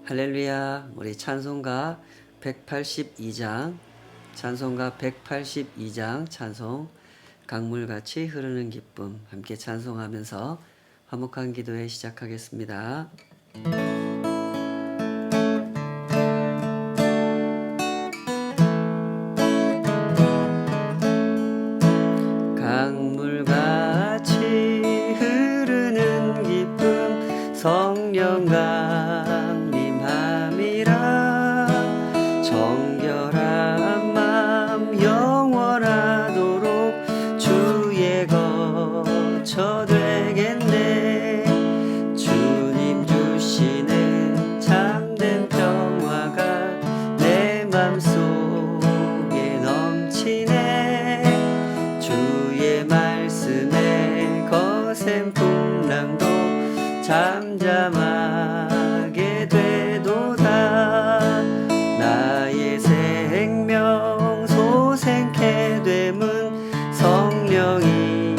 할렐루야. 우리 찬송가 182장 찬송 강물같이 흐르는 기쁨 함께 찬송하면서 화목한 기도회 시작하겠습니다. 강물같이 흐르는 기쁨 성령 강림함이라 정결한 맘 영원하도록 주의 거처 되겠네. 주님 주시는 참된 평화가 내 맘속에 넘치네. 주의 말씀에 거센 풍랑도 잠잠하게 되도다. 나의 생명 소생케 됨은 성령이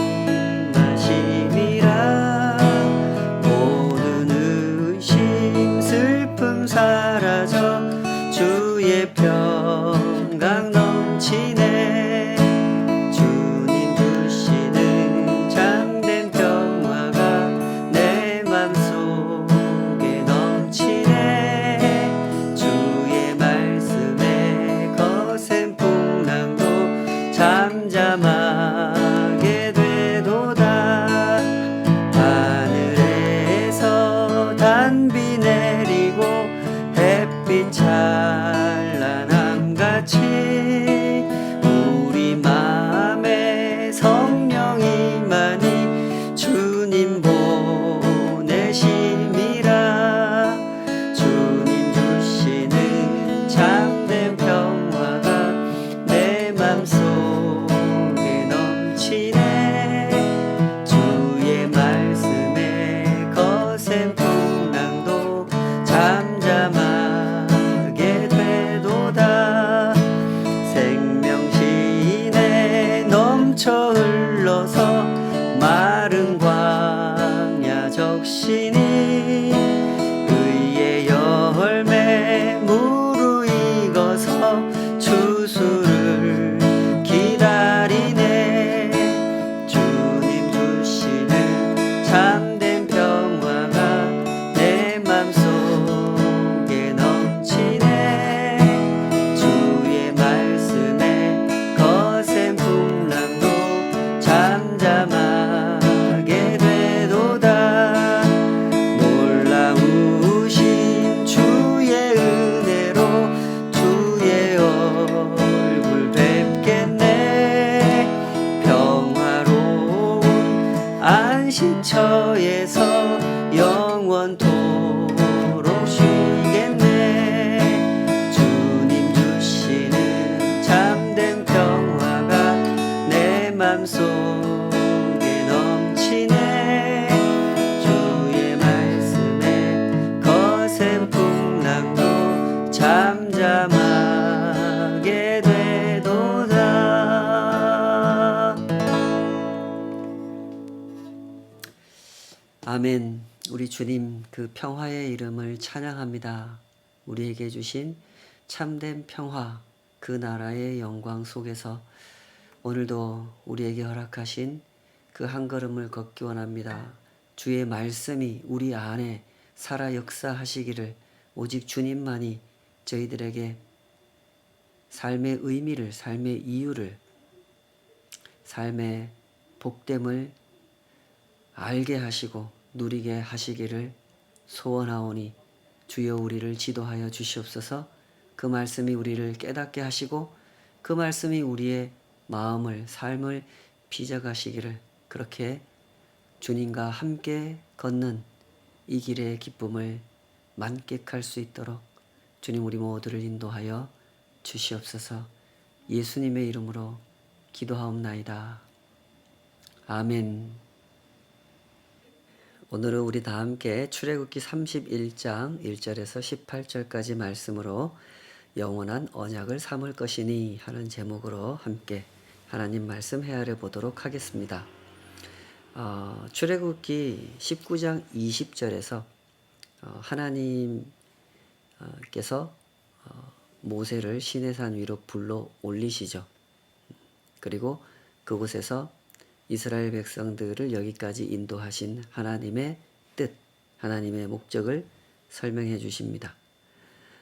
마심이라. 모든 의심 슬픔 사라져 주의 평강 넘치네. 주님 주시는 참된 평화가 내 맘속에 넘치네. 주의 말씀에 거센 풍랑도 잠잠하게 되도다. 하늘에서 단비 내리고 햇빛 찬란함같이 우리 마음에 성령이 많이 주님 보내심이라. 주님 주시는 참된 평화가 내 맘속에 넘치네. 주의 말씀에 거센 풍랑도 잠잠하게 되도다. 생명신에 넘쳐 흘러서 마른 광야 적시니 의의 열매 무르익어서 추수를 기다리네. 주님 주시는 참된 평화가 내 맘속에 넘치네. 주의 말씀에 거센 풍랑도 잠잠하게 되도다. 놀라우신 주의 은혜로 주의 얼굴 뵙겠네. 평화로운 안식처에서 영원토록 쉬겠네. 주님 주시는 참된 평화가 내 맘속에 넘치네. 주의 말씀에 거센 풍랑도 잠잠하게 되도다. 아멘. 우리 주님 그 평화의 이름을 찬양합니다. 우리에게 주신 참된 평화, 그 나라의 영광 속에서 오늘도 우리에게 허락하신 그 한 걸음을 걷기 원합니다. 주의 말씀이 우리 안에 살아 역사하시기를 오직 주님만이 저희들에게 삶의 의미를, 삶의 이유를, 삶의 복됨을 알게 하시고 누리게 하시기를 소원하오니 주여 우리를 지도하여 주시옵소서. 그 말씀이 우리를 깨닫게 하시고 그 말씀이 우리의 마음을, 삶을 빚어가시기를, 그렇게 주님과 함께 걷는 이 길의 기쁨을 만끽할 수 있도록 주님 우리 모두를 인도하여 주시옵소서. 예수님의 이름으로 기도하옵나이다. 아멘. 오늘은 우리 다 함께 출애굽기 31장 1절에서 18절까지 말씀으로 영원한 언약을 삼을 것이니 하는 제목으로 함께 하나님 말씀 헤아려 보도록 하겠습니다. 출애굽기 19장 20절에서 하나님 께서 모세를 시내산 위로 불러 올리시죠. 그리고 그곳에서 이스라엘 백성들을 여기까지 인도하신 하나님의 뜻, 하나님의 목적을 설명해 주십니다.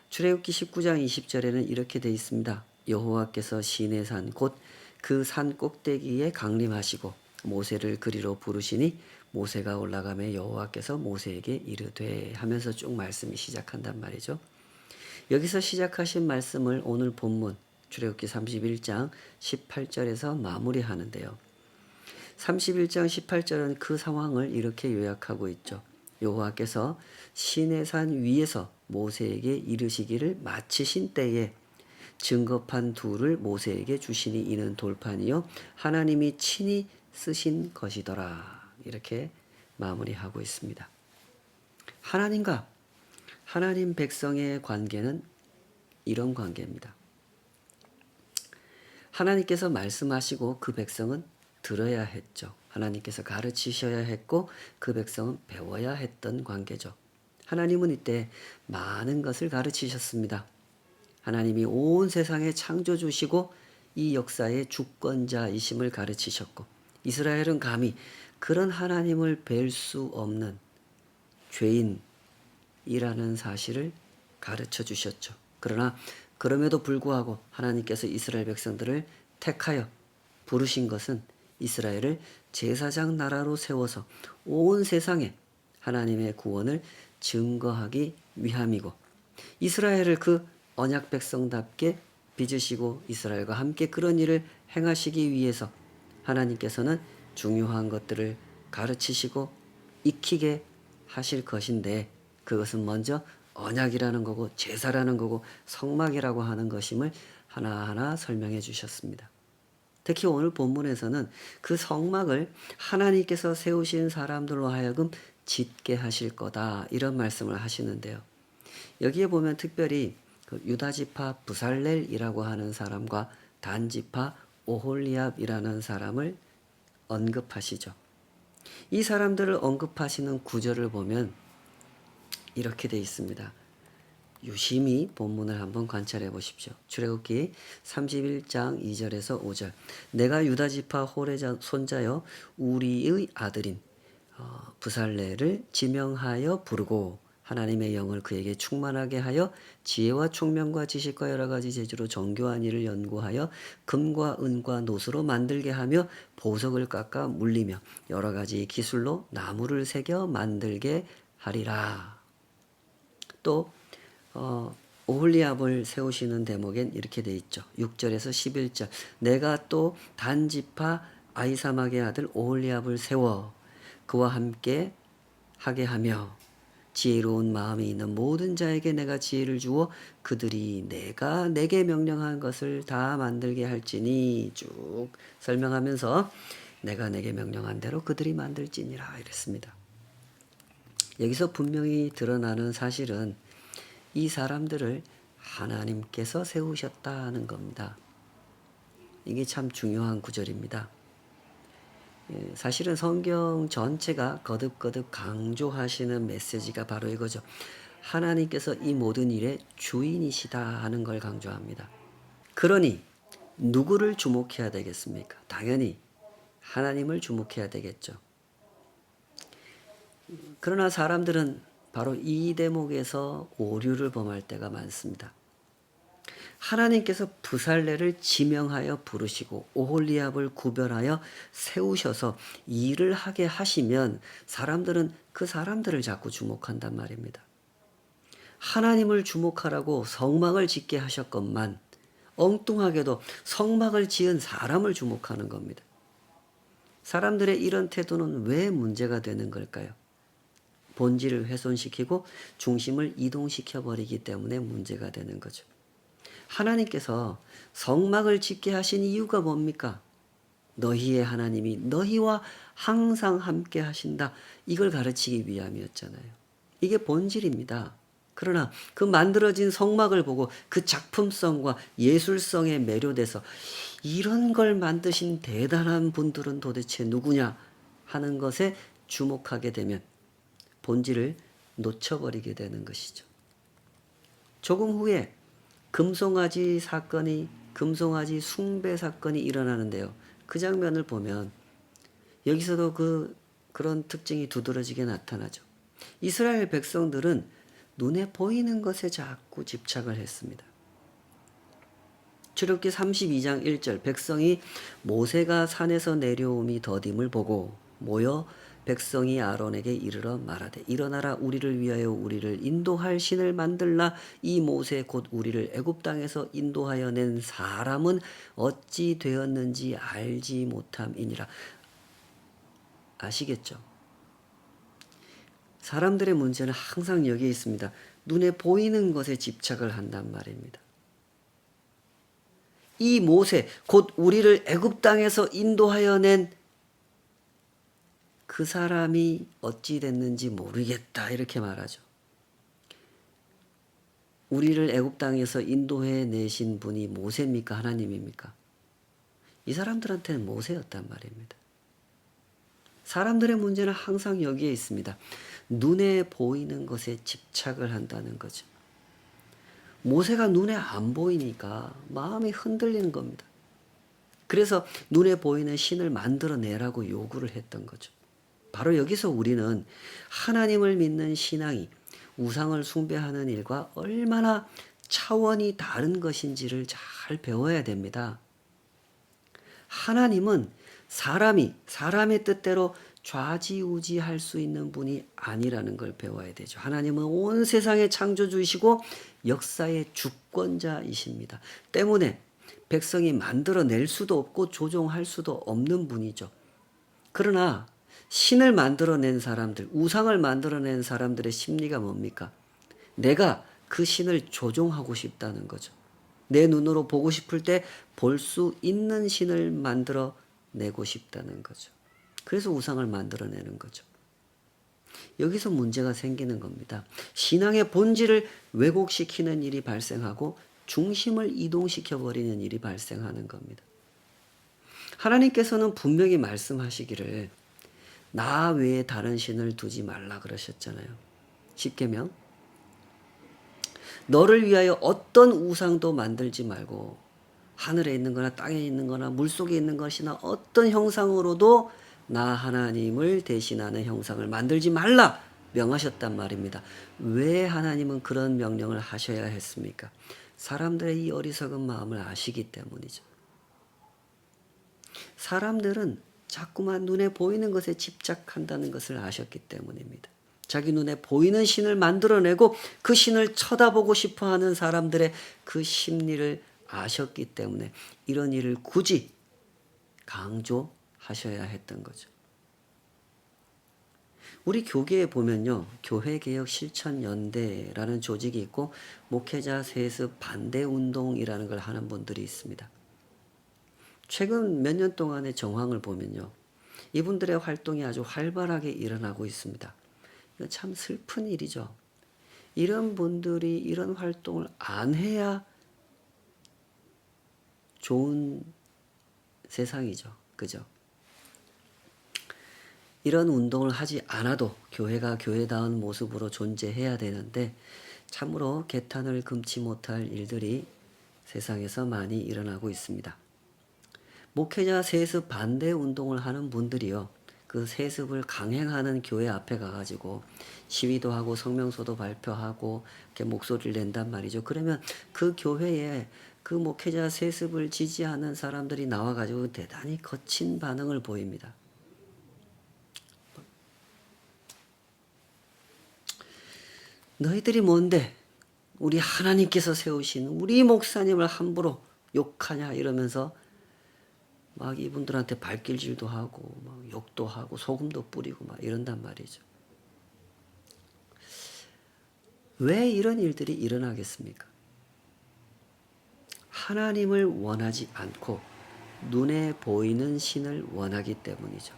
출애굽기 19장 20절에는 이렇게 되어 있습니다. 여호와께서 시내산 곧 그 산 꼭대기에 강림하시고 모세를 그리로 부르시니 모세가 올라가며 여호와께서 모세에게 이르되 하면서 쭉 말씀이 시작한단 말이죠. 여기서 시작하신 말씀을 오늘 본문 출애굽기 31장 18절에서 마무리하는데요. 31장 18절은 그 상황을 이렇게 요약하고 있죠. 여호와께서 시내산 위에서 모세에게 이르시기를 마치신 때에 증거판 둘을 모세에게 주시니 이는 돌판이요 하나님이 친히 쓰신 것이더라. 이렇게 마무리하고 있습니다. 하나님과 하나님 백성의 관계는 이런 관계입니다. 하나님께서 말씀하시고 그 백성은 들어야 했죠. 하나님께서 가르치셔야 했고 그 백성은 배워야 했던 관계죠. 하나님은 이때 많은 것을 가르치셨습니다. 하나님이 온 세상의 창조주시고 이 역사의 주권자이심을 가르치셨고 이스라엘은 감히 그런 하나님을 뵐 수 없는 죄인이라는 사실을 가르쳐 주셨죠. 그러나 그럼에도 불구하고 하나님께서 이스라엘 백성들을 택하여 부르신 것은 이스라엘을 제사장 나라로 세워서 온 세상에 하나님의 구원을 증거하기 위함이고 이스라엘을 그 언약 백성답게 빚으시고 이스라엘과 함께 그런 일을 행하시기 위해서 하나님께서는 중요한 것들을 가르치시고 익히게 하실 것인데 그것은 먼저 언약이라는 거고 제사라는 거고 성막이라고 하는 것임을 하나하나 설명해 주셨습니다. 특히 오늘 본문에서는 그 성막을 하나님께서 세우신 사람들로 하여금 짓게 하실 거다 이런 말씀을 하시는데요. 여기에 보면 특별히 그 유다지파 부살렐이라고 하는 사람과 단지파 오홀리압이라는 사람을 언급하시죠. 이 사람들을 언급하시는 구절을 보면 이렇게 되어 있습니다. 유심히 본문을 한번 관찰해 보십시오. 출애굽기 31장 2절에서 5절. 내가 유다지파 홀의 손자여 우리의 아들인 부살레를 지명하여 부르고 하나님의 영을 그에게 충만하게 하여 지혜와 총명과 지식과 여러 가지 재주로 정교한 일을 연구하여 금과 은과 노수로 만들게 하며 보석을 깎아 물리며 여러 가지 기술로 나무를 새겨 만들게 하리라. 또 오홀리압을 세우시는 대목엔 이렇게 돼 있죠. 6절에서 11절. 내가 또 단지파 아이사막의 아들 오홀리압을 세워 그와 함께 하게 하며 지혜로운 마음이 있는 모든 자에게 내가 지혜를 주어 그들이 내가 내게 명령한 것을 다 만들게 할지니 쭉 설명하면서 내가 내게 명령한 대로 그들이 만들지니라 이랬습니다. 여기서 분명히 드러나는 사실은 이 사람들을 하나님께서 세우셨다는 겁니다. 이게 참 중요한 구절입니다. 사실은 성경 전체가 거듭거듭 강조하시는 메시지가 바로 이거죠. 하나님께서 이 모든 일의 주인이시다 하는 걸 강조합니다. 그러니 누구를 주목해야 되겠습니까? 당연히 하나님을 주목해야 되겠죠. 그러나 사람들은 바로 이 대목에서 오류를 범할 때가 많습니다. 하나님께서 부살레를 지명하여 부르시고 오홀리압을 구별하여 세우셔서 일을 하게 하시면 사람들은 그 사람들을 자꾸 주목한단 말입니다. 하나님을 주목하라고 성막을 짓게 하셨건만 엉뚱하게도 성막을 지은 사람을 주목하는 겁니다. 사람들의 이런 태도는 왜 문제가 되는 걸까요? 본질을 훼손시키고 중심을 이동시켜 버리기 때문에 문제가 되는 거죠. 하나님께서 성막을 짓게 하신 이유가 뭡니까? 너희의 하나님이 너희와 항상 함께 하신다. 이걸 가르치기 위함이었잖아요. 이게 본질입니다. 그러나 그 만들어진 성막을 보고 그 작품성과 예술성에 매료돼서 이런 걸 만드신 대단한 분들은 도대체 누구냐 하는 것에 주목하게 되면 본질을 놓쳐버리게 되는 것이죠. 조금 후에 금송아지 숭배 사건이 일어나는데요. 그 장면을 보면 여기서도 그런 특징이 두드러지게 나타나죠. 이스라엘 백성들은 눈에 보이는 것에 자꾸 집착을 했습니다. 출애굽기 32장 1절 백성이 모세가 산에서 내려옴이 더딤을 보고 모여 백성이 아론에게 이르러 말하되 일어나라 우리를 위하여 우리를 인도할 신을 만들라 이 모세 곧 우리를 애굽 땅에서 인도하여 낸 사람은 어찌 되었는지 알지 못함이니라. 아시겠죠? 사람들의 문제는 항상 여기에 있습니다. 눈에 보이는 것에 집착을 한단 말입니다. 이 모세 곧 우리를 애굽 땅에서 인도하여 낸 그 사람이 어찌 됐는지 모르겠다 이렇게 말하죠. 우리를 애굽 땅에서 인도해 내신 분이 모세입니까? 하나님입니까? 이 사람들한테는 모세였단 말입니다. 사람들의 문제는 항상 여기에 있습니다. 눈에 보이는 것에 집착을 한다는 거죠. 모세가 눈에 안 보이니까 마음이 흔들리는 겁니다. 그래서 눈에 보이는 신을 만들어내라고 요구를 했던 거죠. 바로 여기서 우리는 하나님을 믿는 신앙이 우상을 숭배하는 일과 얼마나 차원이 다른 것인지를 잘 배워야 됩니다. 하나님은 사람의 뜻대로 좌지우지할 수 있는 분이 아니라는 걸 배워야 되죠. 하나님은 온 세상의 창조주이시고 역사의 주권자이십니다. 때문에 백성이 만들어낼 수도 없고 조종할 수도 없는 분이죠. 그러나 신을 만들어낸 사람들, 우상을 만들어낸 사람들의 심리가 뭡니까? 내가 그 신을 조종하고 싶다는 거죠. 내 눈으로 보고 싶을 때 볼 수 있는 신을 만들어내고 싶다는 거죠. 그래서 우상을 만들어내는 거죠. 여기서 문제가 생기는 겁니다. 신앙의 본질을 왜곡시키는 일이 발생하고 중심을 이동시켜버리는 일이 발생하는 겁니다. 하나님께서는 분명히 말씀하시기를 나 외에 다른 신을 두지 말라 그러셨잖아요. 십계명. 너를 위하여 어떤 우상도 만들지 말고 하늘에 있는 거나 땅에 있는 거나 물속에 있는 것이나 어떤 형상으로도 나 하나님을 대신하는 형상을 만들지 말라 명하셨단 말입니다. 왜 하나님은 그런 명령을 하셔야 했습니까? 사람들의 이 어리석은 마음을 아시기 때문이죠. 사람들은 자꾸만 눈에 보이는 것에 집착한다는 것을 아셨기 때문입니다. 자기 눈에 보이는 신을 만들어내고 그 신을 쳐다보고 싶어하는 사람들의 그 심리를 아셨기 때문에 이런 일을 굳이 강조하셔야 했던 거죠. 우리 교계에 보면요. 교회개혁 실천연대라는 조직이 있고 목회자 세습 반대운동이라는 걸 하는 분들이 있습니다. 최근 몇 년 동안의 정황을 보면요. 이분들의 활동이 아주 활발하게 일어나고 있습니다. 이거 참 슬픈 일이죠. 이런 분들이 이런 활동을 안 해야 좋은 세상이죠. 그죠? 이런 운동을 하지 않아도 교회가 교회다운 모습으로 존재해야 되는데 참으로 개탄을 금치 못할 일들이 세상에서 많이 일어나고 있습니다. 목회자 세습 반대 운동을 하는 분들이요. 그 세습을 강행하는 교회 앞에 가가지고 시위도 하고 성명서도 발표하고 이렇게 목소리를 낸단 말이죠. 그러면 그 교회에 그 목회자 세습을 지지하는 사람들이 나와가지고 대단히 거친 반응을 보입니다. 너희들이 뭔데 우리 하나님께서 세우신 우리 목사님을 함부로 욕하냐 이러면서 막 이분들한테 발길질도 하고 막 욕도 하고 소금도 뿌리고 막 이런단 말이죠. 왜 이런 일들이 일어나겠습니까? 하나님을 원하지 않고 눈에 보이는 신을 원하기 때문이죠.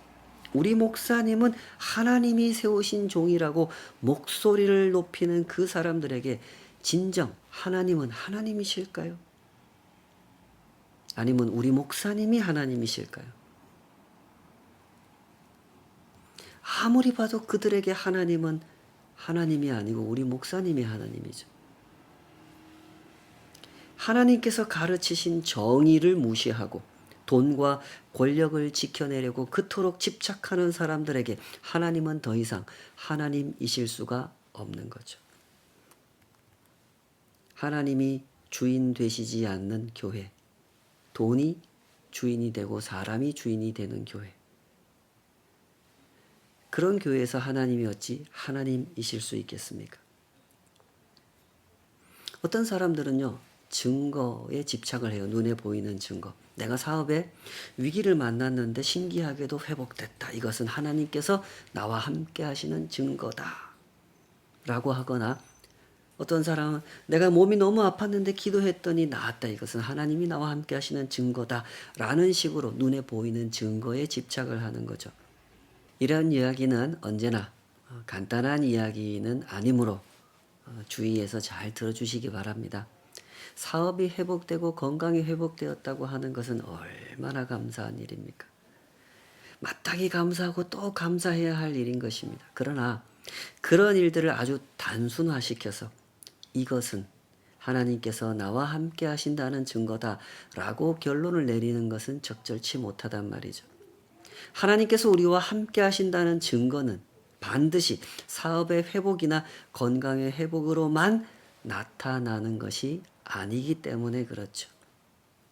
우리 목사님은 하나님이 세우신 종이라고 목소리를 높이는 그 사람들에게 진정 하나님은 하나님이실까요? 아니면 우리 목사님이 하나님이실까요? 아무리 봐도 그들에게 하나님은 하나님이 아니고 우리 목사님이 하나님이죠. 하나님께서 가르치신 정의를 무시하고 돈과 권력을 지켜내려고 그토록 집착하는 사람들에게 하나님은 더 이상 하나님이실 수가 없는 거죠. 하나님이 주인 되시지 않는 교회, 돈이 주인이 되고 사람이 주인이 되는 교회, 그런 교회에서 하나님이 어찌 하나님이실 수 있겠습니까? 어떤 사람들은요, 증거에 집착을 해요. 눈에 보이는 증거. 내가 사업에 위기를 만났는데 신기하게도 회복됐다. 이것은 하나님께서 나와 함께 하시는 증거다. 라고 하거나, 어떤 사람은 내가 몸이 너무 아팠는데 기도했더니 나았다. 이것은 하나님이 나와 함께 하시는 증거다. 라는 식으로 눈에 보이는 증거에 집착을 하는 거죠. 이런 이야기는 언제나 간단한 이야기는 아니므로 주의해서 잘 들어주시기 바랍니다. 사업이 회복되고 건강이 회복되었다고 하는 것은 얼마나 감사한 일입니까? 마땅히 감사하고 또 감사해야 할 일인 것입니다. 그러나 그런 일들을 아주 단순화시켜서 이것은 하나님께서 나와 함께 하신다는 증거다라고 결론을 내리는 것은 적절치 못하단 말이죠. 하나님께서 우리와 함께 하신다는 증거는 반드시 사업의 회복이나 건강의 회복으로만 나타나는 것이 아니기 때문에 그렇죠.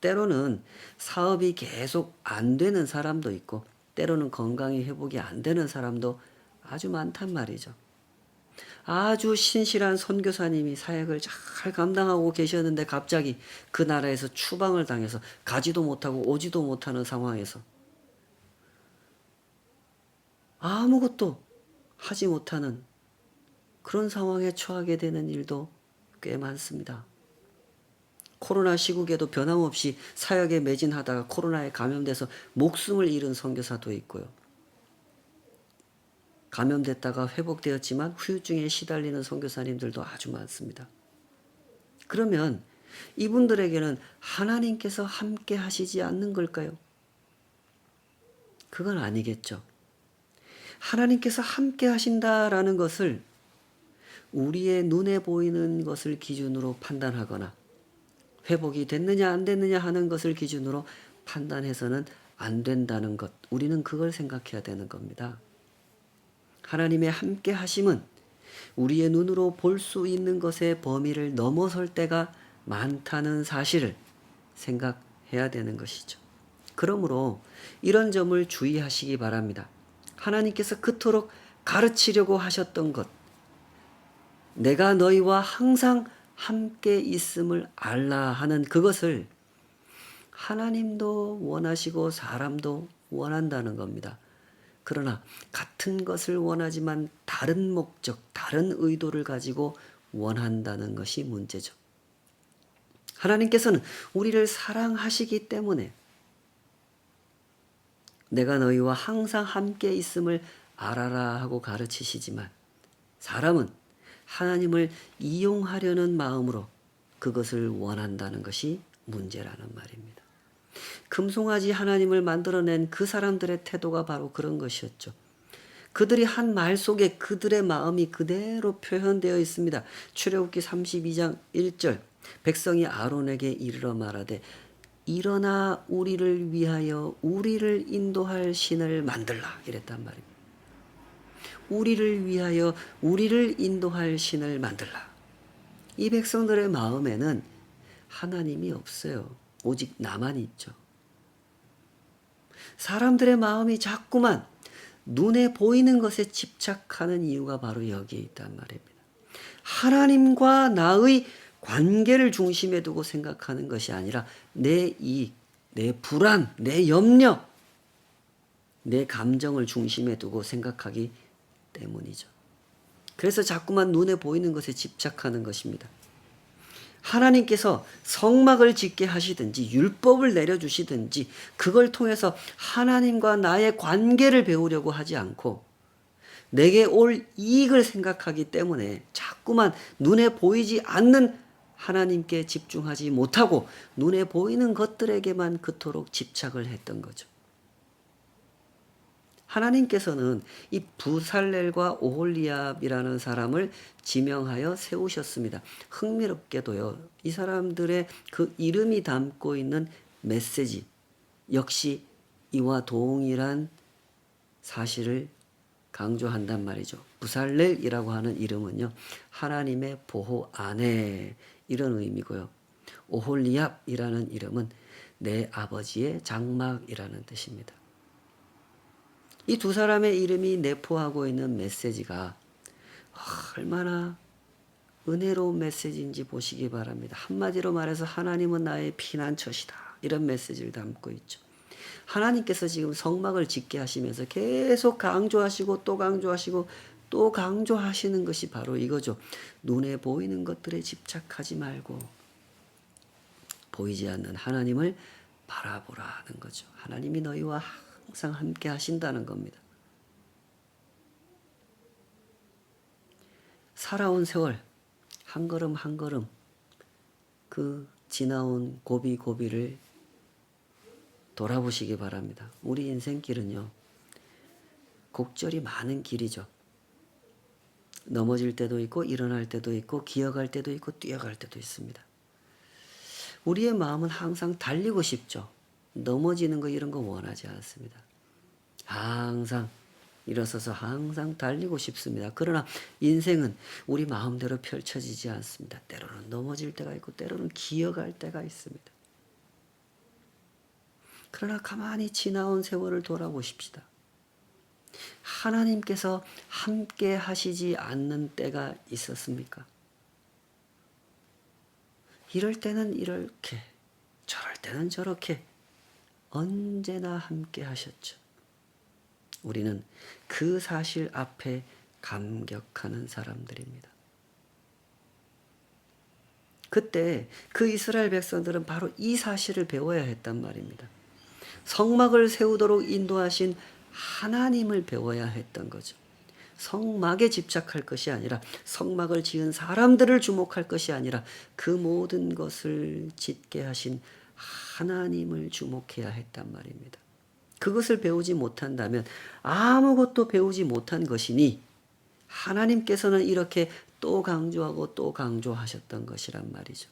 때로는 사업이 계속 안 되는 사람도 있고 때로는 건강이 회복이 안 되는 사람도 아주 많단 말이죠. 아주 신실한 선교사님이 사역을 잘 감당하고 계셨는데 갑자기 그 나라에서 추방을 당해서 가지도 못하고 오지도 못하는 상황에서 아무것도 하지 못하는 그런 상황에 처하게 되는 일도 꽤 많습니다. 코로나 시국에도 변함없이 사역에 매진하다가 코로나에 감염돼서 목숨을 잃은 선교사도 있고요. 감염됐다가 회복되었지만 후유증에 시달리는 선교사님들도 아주 많습니다. 그러면 이분들에게는 하나님께서 함께 하시지 않는 걸까요? 그건 아니겠죠. 하나님께서 함께 하신다라는 것을 우리의 눈에 보이는 것을 기준으로 판단하거나 회복이 됐느냐 안 됐느냐 하는 것을 기준으로 판단해서는 안 된다는 것. 우리는 그걸 생각해야 되는 겁니다. 하나님의 함께 하심은 우리의 눈으로 볼 수 있는 것의 범위를 넘어설 때가 많다는 사실을 생각해야 되는 것이죠. 그러므로 이런 점을 주의하시기 바랍니다. 하나님께서 그토록 가르치려고 하셨던 것, 내가 너희와 항상 함께 있음을 알라 하는 그것을 하나님도 원하시고 사람도 원한다는 겁니다. 그러나 같은 것을 원하지만 다른 목적, 다른 의도를 가지고 원한다는 것이 문제죠. 하나님께서는 우리를 사랑하시기 때문에 내가 너희와 항상 함께 있음을 알아라 하고 가르치시지만 사람은 하나님을 이용하려는 마음으로 그것을 원한다는 것이 문제라는 말입니다. 금송아지 하나님을 만들어낸 그 사람들의 태도가 바로 그런 것이었죠. 그들이 한 말 속에 그들의 마음이 그대로 표현되어 있습니다. 출애굽기 32장 1절 백성이 아론에게 이르러 말하되 일어나 우리를 위하여 우리를 인도할 신을 만들라 이랬단 말입니다. 우리를 위하여 우리를 인도할 신을 만들라. 이 백성들의 마음에는 하나님이 없어요. 오직 나만 있죠. 사람들의 마음이 자꾸만 눈에 보이는 것에 집착하는 이유가 바로 여기에 있단 말입니다. 하나님과 나의 관계를 중심에 두고 생각하는 것이 아니라 내 이익, 내 불안, 내 염려, 내 감정을 중심에 두고 생각하기 때문이죠. 그래서 자꾸만 눈에 보이는 것에 집착하는 것입니다. 하나님께서 성막을 짓게 하시든지 율법을 내려주시든지 그걸 통해서 하나님과 나의 관계를 배우려고 하지 않고 내게 올 이익을 생각하기 때문에 자꾸만 눈에 보이지 않는 하나님께 집중하지 못하고 눈에 보이는 것들에게만 그토록 집착을 했던 거죠. 하나님께서는 이 부살렐과 오홀리압이라는 사람을 지명하여 세우셨습니다. 흥미롭게도요, 이 사람들의 그 이름이 담고 있는 메시지 역시 이와 동일한 사실을 강조한단 말이죠. 부살렐이라고 하는 이름은요, 하나님의 보호 아내 이런 의미고요. 오홀리압이라는 이름은 내 아버지의 장막이라는 뜻입니다. 이 두 사람의 이름이 내포하고 있는 메시지가 얼마나 은혜로운 메시지인지 보시기 바랍니다. 한마디로 말해서 하나님은 나의 피난처시다. 이런 메시지를 담고 있죠. 하나님께서 지금 성막을 짓게 하시면서 계속 강조하시고 또 강조하시고 또 강조하시는 것이 바로 이거죠. 눈에 보이는 것들에 집착하지 말고 보이지 않는 하나님을 바라보라는 거죠. 하나님이 너희와 항상 함께 하신다는 겁니다. 살아온 세월 한 걸음 한 걸음 그 지나온 고비고비를 돌아보시기 바랍니다. 우리 인생길은요, 곡절이 많은 길이죠. 넘어질 때도 있고 일어날 때도 있고 기어갈 때도 있고 뛰어갈 때도 있습니다. 우리의 마음은 항상 달리고 싶죠. 넘어지는 거 이런 거 원하지 않습니다. 항상 일어서서 항상 달리고 싶습니다. 그러나 인생은 우리 마음대로 펼쳐지지 않습니다. 때로는 넘어질 때가 있고 때로는 기어갈 때가 있습니다. 그러나 가만히 지나온 세월을 돌아보십시다. 하나님께서 함께 하시지 않는 때가 있었습니까? 이럴 때는 이렇게, 저럴 때는 저렇게 언제나 함께 하셨죠. 우리는 그 사실 앞에 감격하는 사람들입니다. 그때 그 이스라엘 백성들은 바로 이 사실을 배워야 했단 말입니다. 성막을 세우도록 인도하신 하나님을 배워야 했던 거죠. 성막에 집착할 것이 아니라 성막을 지은 사람들을 주목할 것이 아니라 그 모든 것을 짓게 하신 하나님을 주목해야 했단 말입니다. 그것을 배우지 못한다면 아무것도 배우지 못한 것이니 하나님께서는 이렇게 또 강조하고 또 강조하셨던 것이란 말이죠.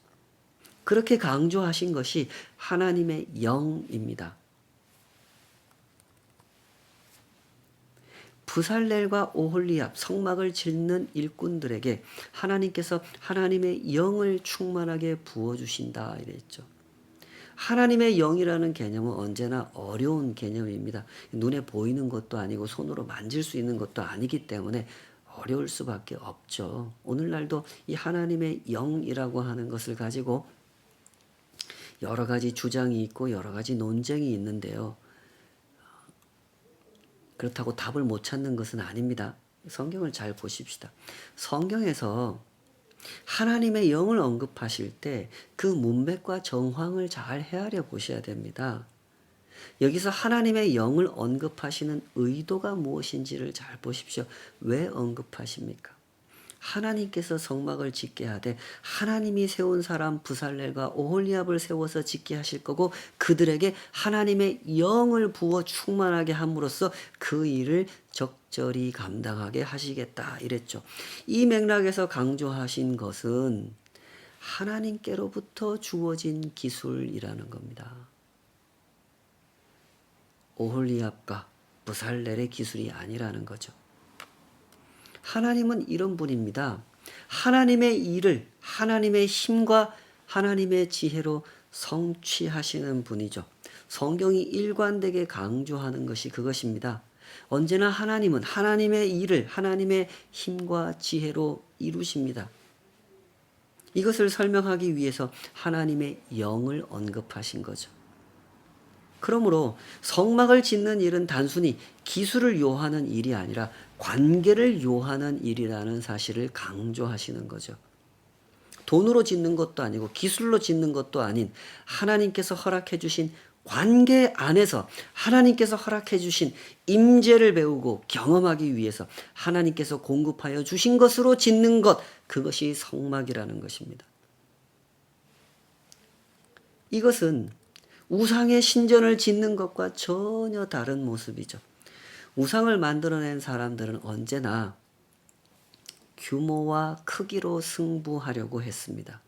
그렇게 강조하신 것이 하나님의 영입니다. 부살렐과 오홀리압 성막을 짓는 일꾼들에게 하나님께서 하나님의 영을 충만하게 부어주신다 이랬죠. 하나님의 영이라는 개념은 언제나 어려운 개념입니다. 눈에 보이는 것도 아니고 손으로 만질 수 있는 것도 아니기 때문에 어려울 수밖에 없죠. 오늘날도 이 하나님의 영이라고 하는 것을 가지고 여러 가지 주장이 있고 여러 가지 논쟁이 있는데요. 그렇다고 답을 못 찾는 것은 아닙니다. 성경을 잘 보십시다. 성경에서 하나님의 영을 언급하실 때 그 문맥과 정황을 잘 헤아려 보셔야 됩니다. 여기서 하나님의 영을 언급하시는 의도가 무엇인지를 잘 보십시오. 왜 언급하십니까? 하나님께서 성막을 짓게 하되 하나님이 세운 사람 부살렐과 오홀리압을 세워서 짓게 하실 거고 그들에게 하나님의 영을 부어 충만하게 함으로써 그 일을 적절히 감당하게 하시겠다 이랬죠. 이 맥락에서 강조하신 것은 하나님께로부터 주어진 기술이라는 겁니다. 오홀리압과 부살렐의 기술이 아니라는 거죠. 하나님은 이런 분입니다. 하나님의 일을 하나님의 힘과 하나님의 지혜로 성취하시는 분이죠. 성경이 일관되게 강조하는 것이 그것입니다. 언제나 하나님은 하나님의 일을 하나님의 힘과 지혜로 이루십니다. 이것을 설명하기 위해서 하나님의 영을 언급하신 거죠. 그러므로 성막을 짓는 일은 단순히 기술을 요하는 일이 아니라 관계를 요하는 일이라는 사실을 강조하시는 거죠. 돈으로 짓는 것도 아니고 기술로 짓는 것도 아닌 하나님께서 허락해 주신 관계 안에서 하나님께서 허락해 주신 임재를 배우고 경험하기 위해서 하나님께서 공급하여 주신 것으로 짓는 것, 그것이 성막이라는 것입니다. 이것은 우상의 신전을 짓는 것과 전혀 다른 모습이죠. 우상을 만들어낸 사람들은 언제나 규모와 크기로 승부하려고 했습니다.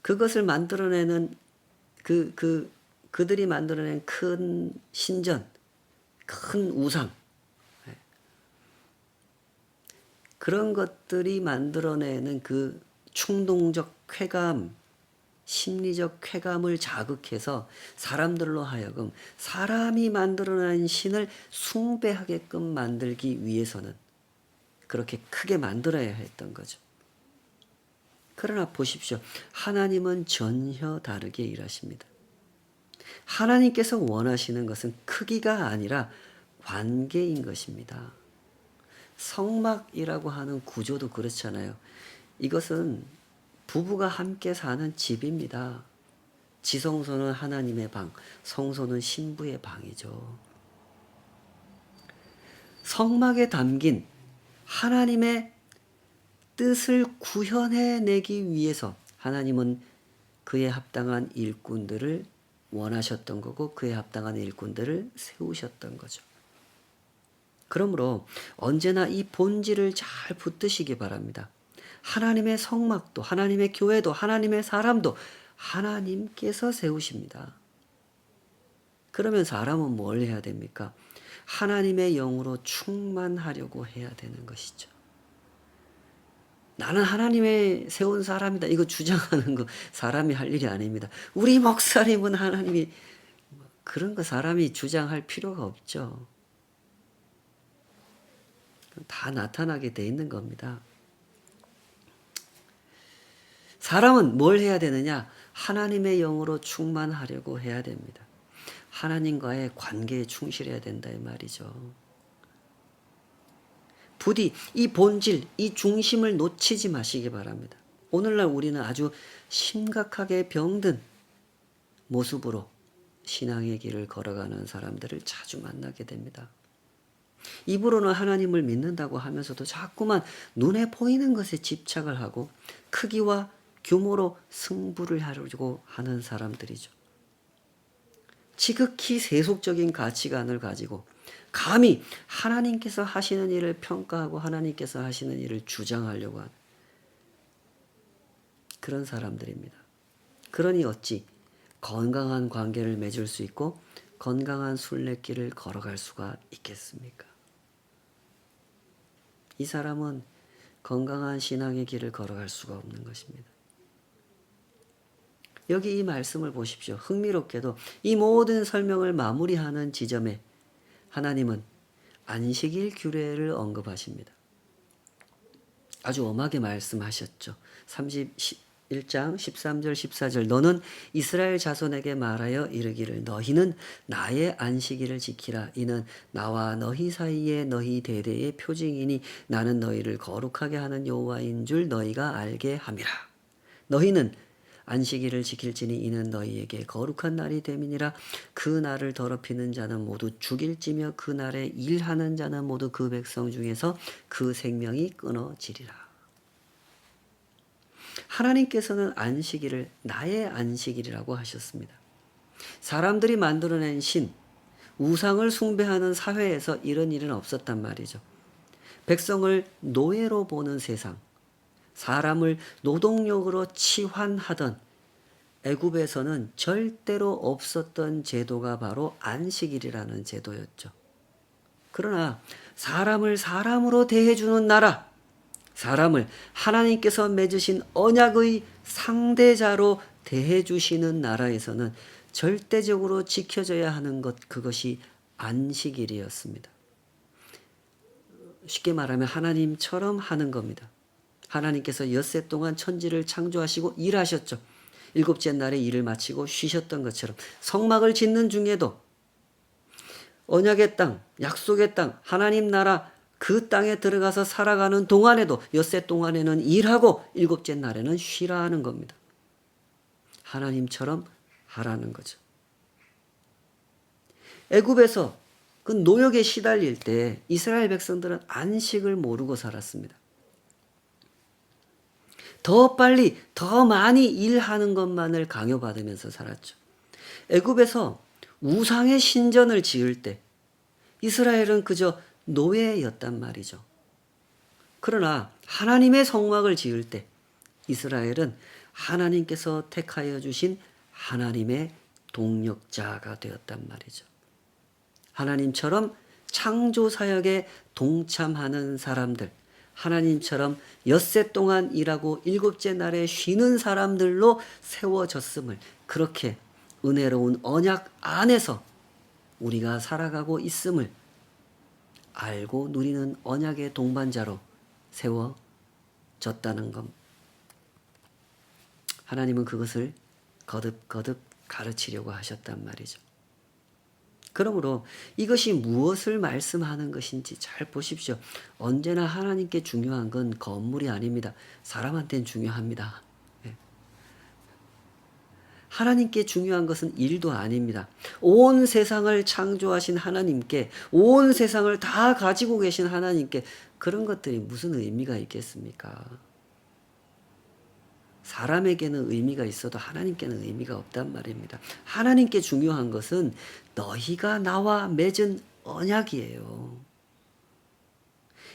그것을 만들어내는 그들이 만들어낸 큰 신전, 큰 우상, 그런 것들이 만들어내는 그 충동적 쾌감, 심리적 쾌감을 자극해서 사람들로 하여금 사람이 만들어낸 신을 숭배하게끔 만들기 위해서는 그렇게 크게 만들어야 했던 거죠. 그러나 보십시오. 하나님은 전혀 다르게 일하십니다. 하나님께서 원하시는 것은 크기가 아니라 관계인 것입니다. 성막이라고 하는 구조도 그렇잖아요. 이것은 부부가 함께 사는 집입니다. 지성소는 하나님의 방, 성소는 신부의 방이죠. 성막에 담긴 하나님의 뜻을 구현해내기 위해서 하나님은 그에 합당한 일꾼들을 원하셨던 거고 그에 합당한 일꾼들을 세우셨던 거죠. 그러므로 언제나 이 본질을 잘 붙드시기 바랍니다. 하나님의 성막도 하나님의 교회도 하나님의 사람도 하나님께서 세우십니다. 그러면 사람은 뭘 해야 됩니까? 하나님의 영으로 충만하려고 해야 되는 것이죠. 나는 하나님의 세운 사람이다. 이거 주장하는 거 사람이 할 일이 아닙니다. 우리 목사님은 하나님이 그런 거 사람이 주장할 필요가 없죠. 다 나타나게 돼 있는 겁니다. 사람은 뭘 해야 되느냐? 하나님의 영으로 충만하려고 해야 됩니다. 하나님과의 관계에 충실해야 된다 이 말이죠. 부디 이 본질, 이 중심을 놓치지 마시기 바랍니다. 오늘날 우리는 아주 심각하게 병든 모습으로 신앙의 길을 걸어가는 사람들을 자주 만나게 됩니다. 입으로는 하나님을 믿는다고 하면서도 자꾸만 눈에 보이는 것에 집착을 하고 크기와 규모로 승부를 하려고 하는 사람들이죠. 지극히 세속적인 가치관을 가지고 감히 하나님께서 하시는 일을 평가하고 하나님께서 하시는 일을 주장하려고 하는 그런 사람들입니다. 그러니 어찌 건강한 관계를 맺을 수 있고 건강한 순례길을 걸어갈 수가 있겠습니까? 이 사람은 건강한 신앙의 길을 걸어갈 수가 없는 것입니다. 여기 이 말씀을 보십시오. 흥미롭게도 이 모든 설명을 마무리하는 지점에 하나님은 안식일 규례를 언급하십니다. 아주 엄하게 말씀하셨죠. 31장 13절 14절 너는 이스라엘 자손에게 말하여 이르기를 너희는 나의 안식일을 지키라. 이는 나와 너희 사이에 너희 대대의 표징이니 나는 너희를 거룩하게 하는 여호와인 줄 너희가 알게 함이라. 너희는 안식일을 지킬지니 이는 너희에게 거룩한 날이 됨이니라. 그 날을 더럽히는 자는 모두 죽일지며 그 날에 일하는 자는 모두 그 백성 중에서 그 생명이 끊어지리라. 하나님께서는 안식일을 나의 안식일이라고 하셨습니다. 사람들이 만들어낸 신, 우상을 숭배하는 사회에서 이런 일은 없었단 말이죠. 백성을 노예로 보는 세상, 사람을 노동력으로 치환하던 애굽에서는 절대로 없었던 제도가 바로 안식일이라는 제도였죠. 그러나 사람을 사람으로 대해주는 나라, 사람을 하나님께서 맺으신 언약의 상대자로 대해주시는 나라에서는 절대적으로 지켜져야 하는 것, 그것이 안식일이었습니다. 쉽게 말하면 하나님처럼 하는 겁니다. 하나님께서 엿새 동안 천지를 창조하시고 일하셨죠. 일곱째 날에 일을 마치고 쉬셨던 것처럼 성막을 짓는 중에도 언약의 땅, 약속의 땅, 하나님 나라 그 땅에 들어가서 살아가는 동안에도 엿새 동안에는 일하고 일곱째 날에는 쉬라 하는 겁니다. 하나님처럼 하라는 거죠. 애굽에서 그 노역에 시달릴 때 이스라엘 백성들은 안식을 모르고 살았습니다. 더 빨리 더 많이 일하는 것만을 강요받으면서 살았죠. 애굽에서 우상의 신전을 지을 때 이스라엘은 그저 노예였단 말이죠. 그러나 하나님의 성막을 지을 때 이스라엘은 하나님께서 택하여 주신 하나님의 동력자가 되었단 말이죠. 하나님처럼 창조 사역에 동참하는 사람들, 하나님처럼 엿새 동안 일하고 일곱째 날에 쉬는 사람들로 세워졌음을, 그렇게 은혜로운 언약 안에서 우리가 살아가고 있음을 알고 누리는 언약의 동반자로 세워졌다는 것. 하나님은 그것을 거듭거듭 가르치려고 하셨단 말이죠. 그러므로 이것이 무엇을 말씀하는 것인지 잘 보십시오. 언제나 하나님께 중요한 건 건물이 아닙니다. 사람한테는 중요합니다. 하나님께 중요한 것은 일도 아닙니다. 온 세상을 창조하신 하나님께, 온 세상을 다 가지고 계신 하나님께 그런 것들이 무슨 의미가 있겠습니까? 사람에게는 의미가 있어도 하나님께는 의미가 없단 말입니다. 하나님께 중요한 것은 너희가 나와 맺은 언약이에요.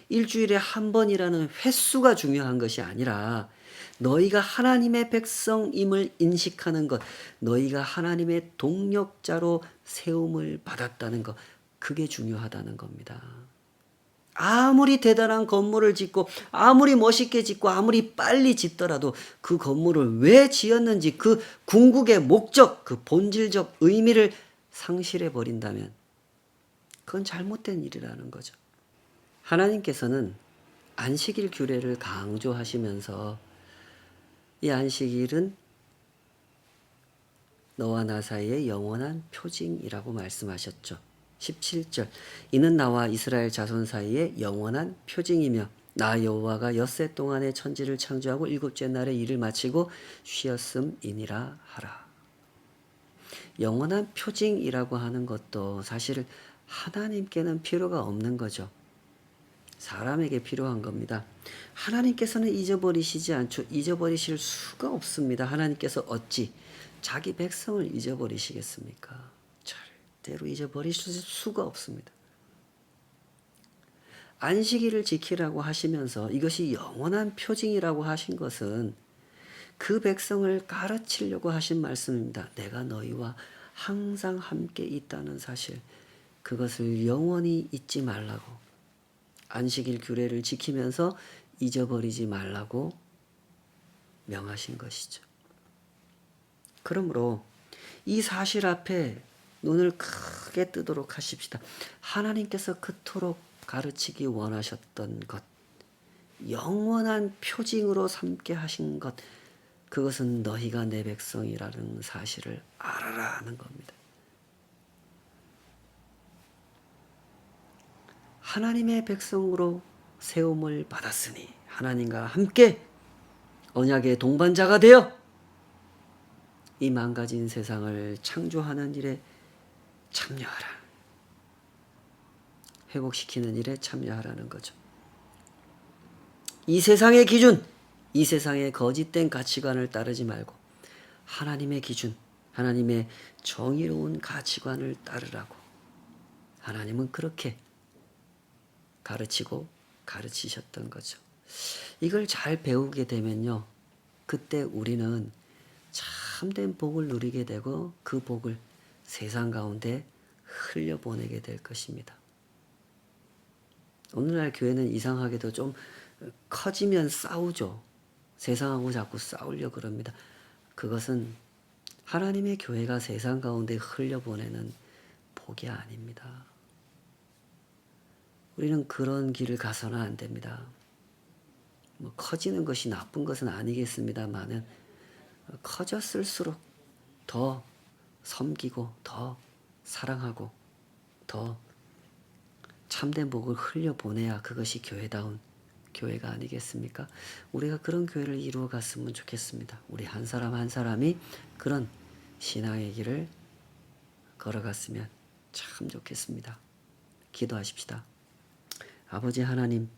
일주일에 한 번이라는 횟수가 중요한 것이 아니라 너희가 하나님의 백성임을 인식하는 것, 너희가 하나님의 동력자로 세움을 받았다는 것, 그게 중요하다는 겁니다. 아무리 대단한 건물을 짓고 아무리 멋있게 짓고 아무리 빨리 짓더라도 그 건물을 왜 지었는지 그 궁극의 목적, 그 본질적 의미를 상실해 버린다면 그건 잘못된 일이라는 거죠. 하나님께서는 안식일 규례를 강조하시면서 이 안식일은 너와 나 사이의 영원한 표징이라고 말씀하셨죠. 17절 이는 나와 이스라엘 자손 사이의 영원한 표징이며 나 여호와가 엿새 동안의 천지를 창조하고 일곱째 날에 일을 마치고 쉬었음이니라 하라. 영원한 표징이라고 하는 것도 사실 하나님께는 필요가 없는 거죠. 사람에게 필요한 겁니다. 하나님께서는 잊어버리시지 않죠. 잊어버리실 수가 없습니다. 하나님께서 어찌 자기 백성을 잊어버리시겠습니까? 절대로 잊어버리실 수가 없습니다. 안식일을 지키라고 하시면서 이것이 영원한 표징이라고 하신 것은 그 백성을 가르치려고 하신 말씀입니다. 내가 너희와 항상 함께 있다는 사실, 그것을 영원히 잊지 말라고, 안식일 규례를 지키면서 잊어버리지 말라고 명하신 것이죠. 그러므로 이 사실 앞에 눈을 크게 뜨도록 하십시다. 하나님께서 그토록 가르치기 원하셨던 것, 영원한 표징으로 삼게 하신 것, 그것은 너희가 내 백성이라는 사실을 알아라 하는 겁니다. 하나님의 백성으로 세움을 받았으니 하나님과 함께 언약의 동반자가 되어 이 망가진 세상을 창조하는 일에 참여하라. 회복시키는 일에 참여하라는 거죠. 이 세상의 기준, 이 세상의 거짓된 가치관을 따르지 말고 하나님의 기준, 하나님의 정의로운 가치관을 따르라고 하나님은 그렇게 가르치고 가르치셨던 거죠. 이걸 잘 배우게 되면요, 그때 우리는 참된 복을 누리게 되고 그 복을 세상 가운데 흘려보내게 될 것입니다. 오늘날 교회는 이상하게도 좀 커지면 싸우죠. 세상하고 자꾸 싸우려고 그럽니다. 그것은 하나님의 교회가 세상 가운데 흘려보내는 복이 아닙니다. 우리는 그런 길을 가서는 안 됩니다. 커지는 것이 나쁜 것은 아니겠습니다만은 커졌을수록 더 섬기고 더 사랑하고 더 참된 복을 흘려보내야 그것이 교회다운 교회가 아니겠습니까? 우리가 그런 교회를 이루어 갔으면 좋겠습니다. 우리 한 사람 한 사람이 그런 신앙의 길을 걸어갔으면 참 좋겠습니다. 기도하십시다. 아버지 하나님,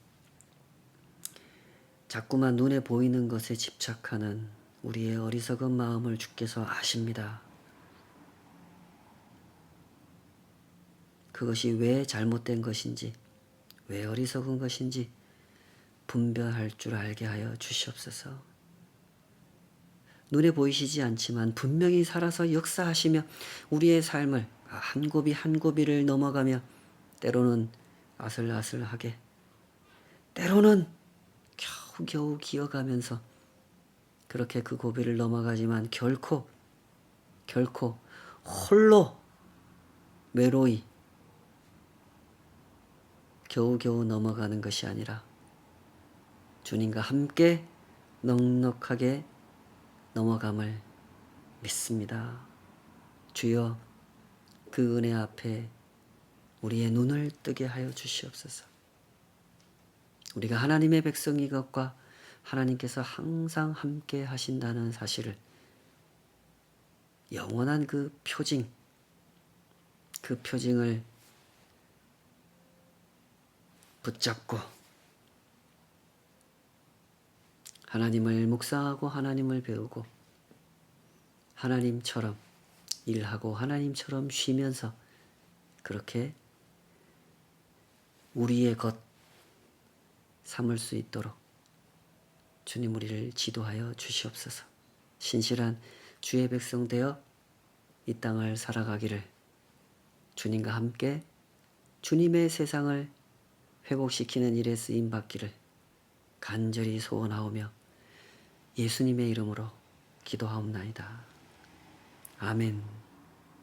자꾸만 눈에 보이는 것에 집착하는 우리의 어리석은 마음을 주께서 아십니다. 그것이 왜 잘못된 것인지, 왜 어리석은 것인지 분별할 줄 알게 하여 주시옵소서. 눈에 보이시지 않지만 분명히 살아서 역사하시며 우리의 삶을 한 고비 한 고비를 넘어가며 때로는 아슬아슬하게, 때로는 겨우겨우 기어가면서 그렇게 그 고비를 넘어가지만 결코 홀로 외로이 겨우겨우 넘어가는 것이 아니라 주님과 함께 넉넉하게 넘어감을 믿습니다. 주여, 그 은혜 앞에 우리의 눈을 뜨게 하여 주시옵소서. 우리가 하나님의 백성인 것과 하나님께서 항상 함께 하신다는 사실을, 영원한 그 표징을 붙잡고 하나님을 묵상하고 하나님을 배우고 하나님처럼 일하고 하나님처럼 쉬면서 그렇게 우리의 것 삼을 수 있도록 주님 우리를 지도하여 주시옵소서. 신실한 주의 백성 되어 이 땅을 살아가기를, 주님과 함께 주님의 세상을 회복시키는 일에 쓰임 받기를 간절히 소원하오며 예수님의 이름으로 기도하옵나이다. 아멘.